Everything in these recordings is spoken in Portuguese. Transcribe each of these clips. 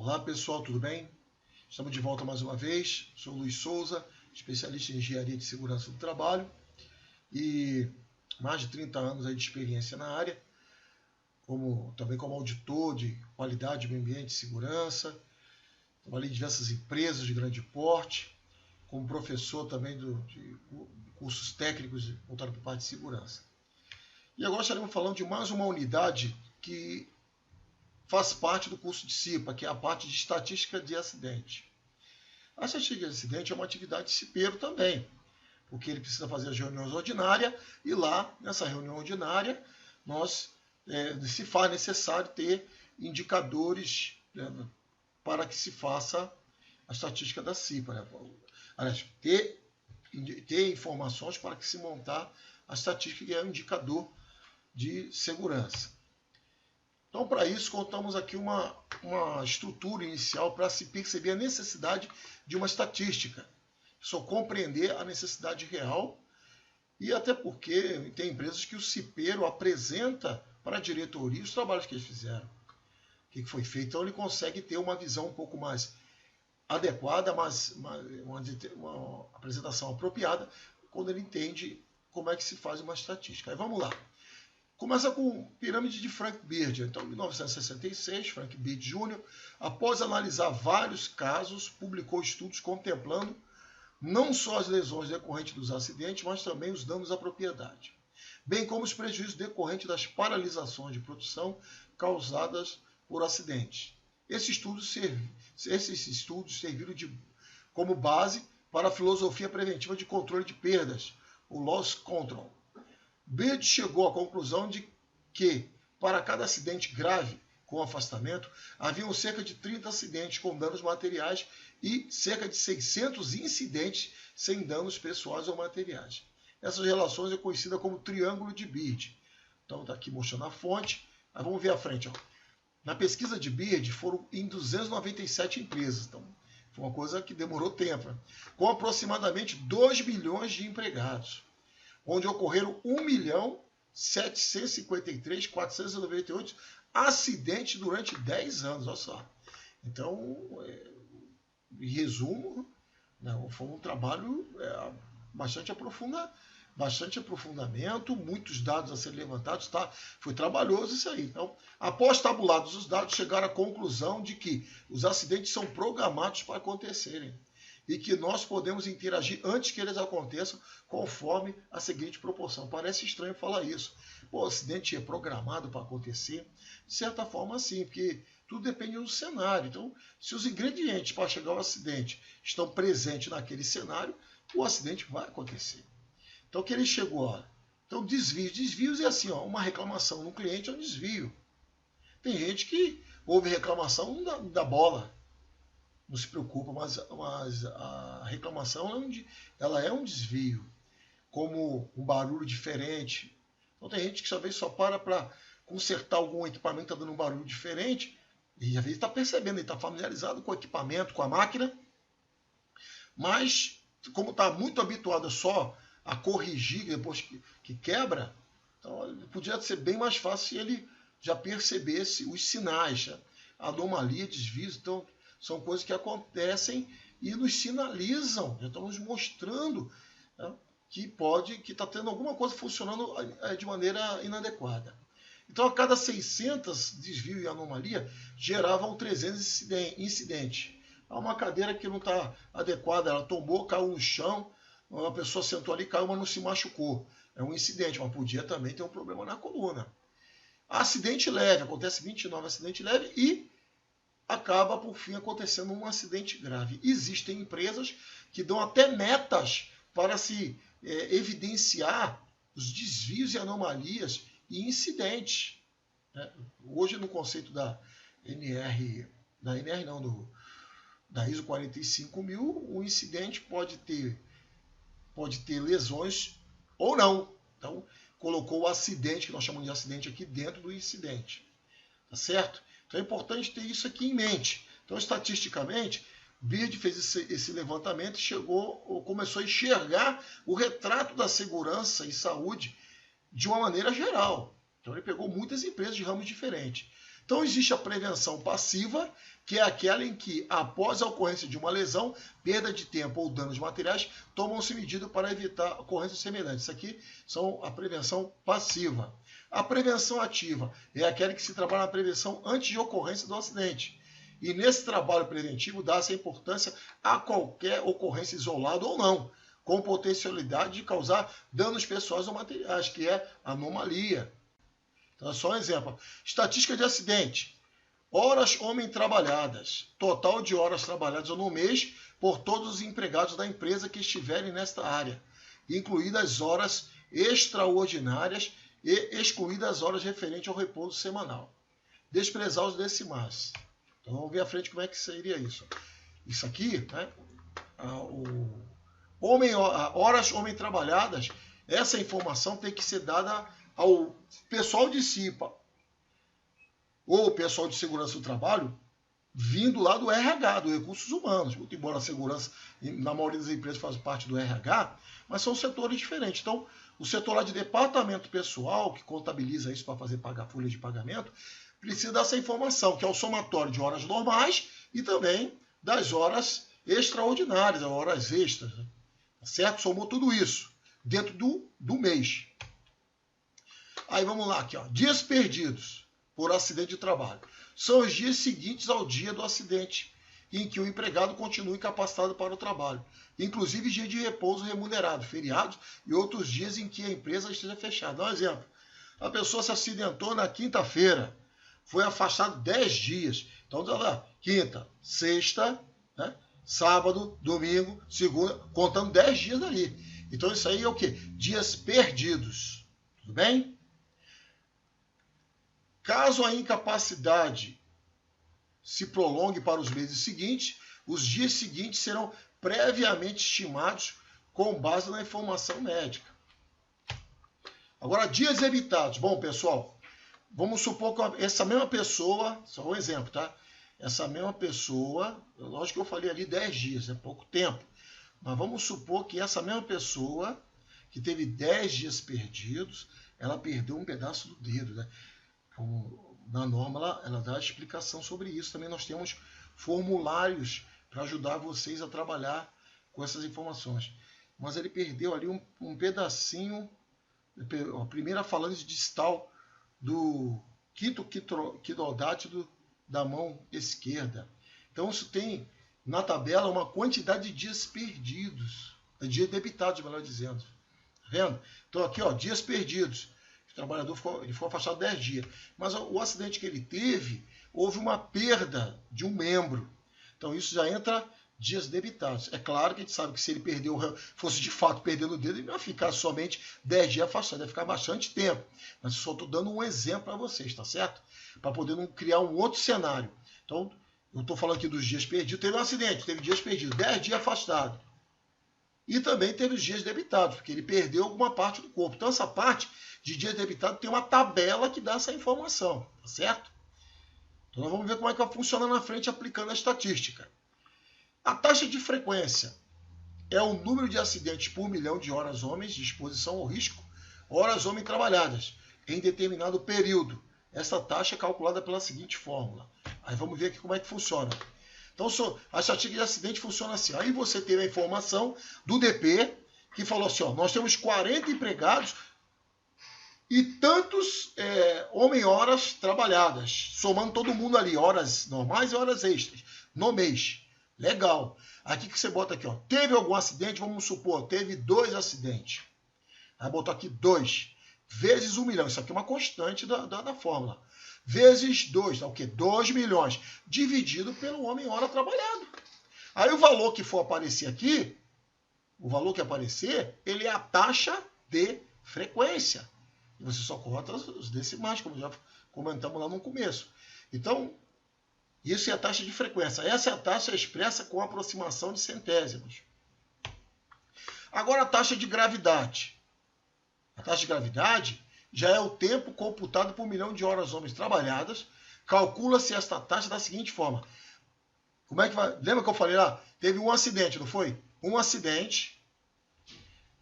Olá pessoal, tudo bem? Estamos de volta mais uma vez. Sou o Luiz Souza, especialista em engenharia de segurança do trabalho e mais de 30 anos aí de experiência na área, também como auditor de qualidade, meio ambiente e segurança. Trabalhei em diversas empresas de grande porte, como professor também de cursos técnicos voltados para a parte de segurança. E agora estaremos falando de mais uma unidade que faz parte do curso de CIPA, que é a parte de estatística de acidente. A estatística de acidente é uma atividade cipeiro também, porque ele precisa fazer as reuniões ordinárias e lá, nessa reunião ordinária, se faz necessário ter indicadores para que se faça a estatística da CIPA. Aliás, ter informações para que se montar a estatística, que é um indicador de segurança. Então, para isso, contamos aqui uma estrutura inicial para se perceber a necessidade de uma estatística. Só compreender a necessidade real e até porque tem empresas que o cipeiro apresenta para a diretoria os trabalhos que eles fizeram, o que foi feito. Então, ele consegue ter uma visão um pouco mais adequada, uma apresentação apropriada, quando ele entende como é que se faz uma estatística. Aí vamos lá. Começa com Pirâmide de Frank Beard. Então, em 1966, Frank Beard Jr., após analisar vários casos, publicou estudos contemplando não só as lesões decorrentes dos acidentes, mas também os danos à propriedade, bem como os prejuízos decorrentes das paralisações de produção causadas por acidentes. Esses estudos serviram como base para a filosofia preventiva de controle de perdas, o Loss Control. Beard chegou à conclusão de que, para cada acidente grave com afastamento, haviam cerca de 30 acidentes com danos materiais e cerca de 600 incidentes sem danos pessoais ou materiais. Essas relações é conhecida como Triângulo de Beard. Então, está aqui mostrando a fonte. Mas vamos ver a frente. Ó. Na pesquisa de Beard, foram em 297 empresas. Então, foi uma coisa que demorou tempo. Né? Com aproximadamente 2 milhões de empregados, onde ocorreram 1.753.498 acidentes durante 10 anos. Olha só. Então, em resumo, foi um trabalho bastante aprofundamento, muitos dados a serem levantados. Tá? Foi trabalhoso isso aí. Então, após tabulados os dados, chegaram à conclusão de que os acidentes são programados para acontecerem e que nós podemos interagir antes que eles aconteçam, conforme a seguinte proporção. Parece estranho falar isso. Pô, o acidente é programado para acontecer? De certa forma, sim, porque tudo depende do cenário. Então, se os ingredientes para chegar ao acidente estão presentes naquele cenário, o acidente vai acontecer. Então, o que ele chegou? Ó, então, desvios é assim, ó, uma reclamação no cliente é um desvio. Tem gente que houve reclamação, não dá bola. Não se preocupa, mas a reclamação ela é um desvio, como um barulho diferente. Então tem gente que talvez só para consertar algum equipamento que está dando um barulho diferente, e às vezes está percebendo, ele está familiarizado com o equipamento, com a máquina, mas como está muito habituado só a corrigir depois que quebra, então podia ser bem mais fácil se ele já percebesse os sinais, anomalia, desvios. Então, são coisas que acontecem e nos sinalizam, já estamos mostrando que está tendo alguma coisa funcionando de maneira inadequada. Então, a cada 600 desvios e anomalia, geravam 300 incidentes. Há uma cadeira que não está adequada, ela tombou, caiu no chão, uma pessoa sentou ali, caiu, mas não se machucou. É um incidente, mas podia também ter um problema na coluna. Acidente leve, acontece 29 acidentes leves e acaba, por fim, acontecendo um acidente grave. Existem empresas que dão até metas para se evidenciar os desvios e anomalias e incidentes. Hoje, no conceito da ISO 45000, o incidente pode ter lesões ou não. Então, colocou o acidente, que nós chamamos de acidente aqui, dentro do incidente. Tá certo? Então é importante ter isso aqui em mente. Então, estatisticamente, Beard fez esse levantamento e começou a enxergar o retrato da segurança e saúde de uma maneira geral. Então, ele pegou muitas empresas de ramos diferentes. Então existe a prevenção passiva, que é aquela em que, após a ocorrência de uma lesão, perda de tempo ou danos materiais, tomam-se medidas para evitar ocorrências semelhantes. Isso aqui são a prevenção passiva. A prevenção ativa é aquela que se trabalha na prevenção antes de ocorrência do acidente. E nesse trabalho preventivo dá-se a importância a qualquer ocorrência isolada ou não, com potencialidade de causar danos pessoais ou materiais, que é anomalia. Então é só um exemplo. Estatística de acidente. Horas homem trabalhadas. Total de horas trabalhadas no mês por todos os empregados da empresa que estiverem nesta área, incluídas as horas extraordinárias e excluídas as horas referentes ao repouso semanal. Desprezar os decimais. Então vamos ver à frente como é que seria isso. Isso aqui, né? Horas homem trabalhadas, essa informação tem que ser dada ao pessoal de CIPA ou pessoal de segurança do trabalho, vindo lá do RH, do Recursos Humanos. Muito embora a segurança, na maioria das empresas, faz parte do RH, mas são setores diferentes. Então, o setor lá de departamento pessoal, que contabiliza isso para fazer pagar folha de pagamento, precisa dessa informação, que é o somatório de horas normais e também das horas extraordinárias, horas extras. Né? Certo? Somou tudo isso dentro do mês. Aí vamos lá, aqui, ó. Dias perdidos por acidente de trabalho. São os dias seguintes ao dia do acidente, em que o empregado continua incapacitado para o trabalho. Inclusive dia de repouso remunerado, feriados e outros dias em que a empresa esteja fechada. Dá um exemplo. A pessoa se acidentou na quinta-feira, foi afastado 10 dias. Então, tá lá, quinta, sexta, né? Sábado, domingo, segunda, contando 10 dias ali. Então isso aí é o quê? Dias perdidos. Tudo bem? Caso a incapacidade se prolongue para os meses seguintes, os dias seguintes serão previamente estimados com base na informação médica. Agora, dias evitados. Bom, pessoal, vamos supor que essa mesma pessoa, só um exemplo, tá? Essa mesma pessoa, lógico que eu falei ali 10 dias, é pouco tempo, mas vamos supor que essa mesma pessoa, que teve 10 dias perdidos, ela perdeu um pedaço do dedo, né? Na norma, ela dá explicação sobre isso. Também nós temos formulários para ajudar vocês a trabalhar com essas informações. Mas ele perdeu ali um pedacinho, a primeira falange distal do quinto quidodátilo da mão esquerda. Então isso tem na tabela uma quantidade de dias perdidos, dias debitados, melhor dizendo. Tá vendo? Então aqui, ó, dias perdidos. O trabalhador foi afastado 10 dias. Mas o acidente que ele teve, houve uma perda de um membro. Então isso já entra dias debitados. É claro que a gente sabe que se ele fosse de fato perdendo o dedo, ele não ia ficar somente 10 dias afastado, ia ficar bastante tempo. Mas eu só estou dando um exemplo para vocês, tá certo? Para poder não criar um outro cenário. Então, eu estou falando aqui dos dias perdidos. Teve um acidente, teve dias perdidos, 10 dias afastado. E também teve os dias debitados, porque ele perdeu alguma parte do corpo. Então, essa parte de dias debitados tem uma tabela que dá essa informação, tá certo? Então, nós vamos ver como é que vai funcionar na frente aplicando a estatística. A taxa de frequência é o número de acidentes por milhão de horas homens de exposição ao risco, horas homens trabalhadas, em determinado período. Essa taxa é calculada pela seguinte fórmula. Aí vamos ver aqui como é que funciona. Então, a estatística de acidente funciona assim. Aí você teve a informação do DP, que falou assim, ó, nós temos 40 empregados e tantos homem-horas trabalhadas, somando todo mundo ali, horas normais e horas extras, no mês. Legal. Aqui que você bota aqui, ó, teve algum acidente, vamos supor, teve 2 acidentes. Aí botou aqui 2, vezes 1 milhão. Isso aqui é uma constante da fórmula. Vezes 2, dá o quê? 2 milhões, dividido pelo homem-hora trabalhado. Aí o valor que for aparecer aqui, ele é a taxa de frequência. E você só corta os decimais, como já comentamos lá no começo. Então, isso é a taxa de frequência. Essa é a taxa expressa com aproximação de centésimos. Agora a taxa de gravidade. A taxa de gravidade já é o tempo computado por milhão de horas homens trabalhadas. Calcula-se esta taxa da seguinte forma. Como é que vai? Lembra que eu falei lá? Teve um acidente, não foi? Um acidente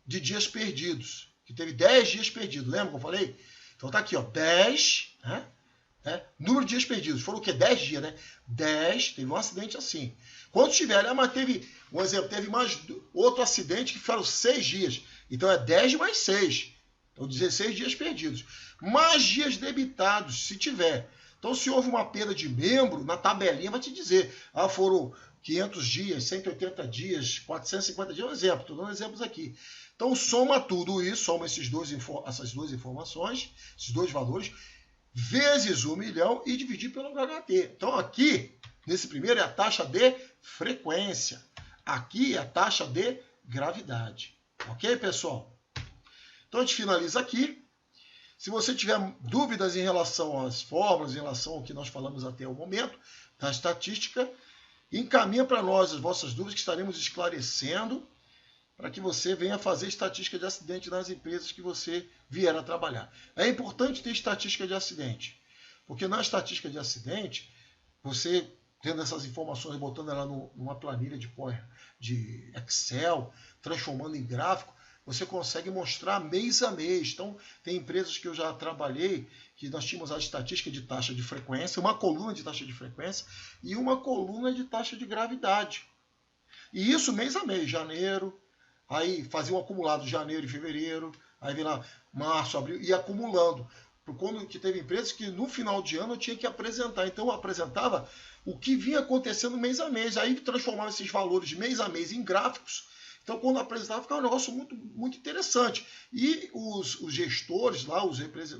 de dias perdidos. Que teve 10 dias perdidos. Lembra que eu falei? Então tá aqui, ó, 10, né? Né? Número de dias perdidos. Foram o quê? 10 dias, né? 10, teve um acidente assim. Quantos tiveram? Mas teve, um exemplo, teve mais outro acidente que foram 6 dias. Então é 10 mais 6. Então 16 dias perdidos. Mais dias debitados, se tiver. Então se houve uma perda de membro, na tabelinha vai te dizer. foram 500 dias, 180 dias, 450 dias. Um exemplo, estou dando exemplos aqui. Então soma tudo isso, soma essas duas informações, esses dois valores, vezes 1 milhão e dividir pelo HT. Então aqui, nesse primeiro, é a taxa de frequência. Aqui é a taxa de gravidade. Ok, pessoal? Então a gente finaliza aqui. Se você tiver dúvidas em relação às fórmulas, em relação ao que nós falamos até o momento, da estatística, encaminha para nós as vossas dúvidas que estaremos esclarecendo para que você venha fazer estatística de acidente nas empresas que você vier a trabalhar. É importante ter estatística de acidente, porque na estatística de acidente, você tendo essas informações, botando ela numa planilha de Excel, transformando em gráfico, você consegue mostrar mês a mês. Então, tem empresas que eu já trabalhei, que nós tínhamos a estatística de taxa de frequência, uma coluna de taxa de frequência e uma coluna de taxa de gravidade. E isso mês a mês, janeiro, aí fazia um acumulado de janeiro e fevereiro, aí vem lá março, abril, e acumulando. Por quando que teve empresas que no final de ano eu tinha que apresentar. Então eu apresentava o que vinha acontecendo mês a mês. Aí transformava esses valores de mês a mês em gráficos. Então quando eu apresentava ficava um negócio muito, muito interessante. E os gestores lá, os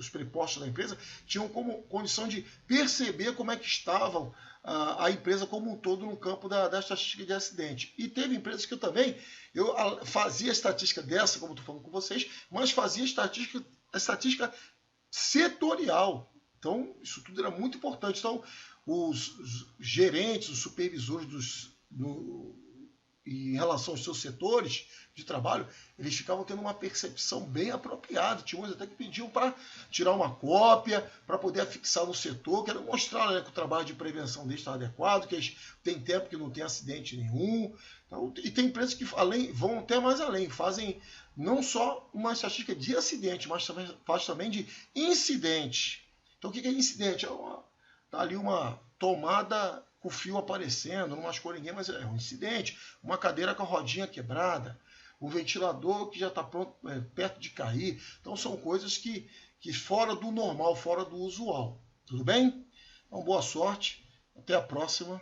prepostos da empresa, tinham como condição de perceber como é que estavam a empresa como um todo no campo da estatística de acidente. E teve empresas que eu fazia estatística dessa, como estou falando com vocês, mas fazia estatística setorial. Então, isso tudo era muito importante. Então, os gerentes, os supervisores em relação aos seus setores de trabalho, eles ficavam tendo uma percepção bem apropriada. Tinha uns até que pediam para tirar uma cópia, para poder afixar no setor, que era mostrar, né, que o trabalho de prevenção deles está adequado, que eles têm tempo que não tem acidente nenhum. Então, e tem empresas que vão até mais além, fazem não só uma estatística de acidente, mas faz também de incidente. Então o que é incidente? Está ali uma tomada com o fio aparecendo, não machucou ninguém, mas é um incidente. Uma cadeira com a rodinha quebrada, um ventilador que já está pronto, perto de cair. Então são coisas que fora do normal, fora do usual. Tudo bem? Então boa sorte, até a próxima.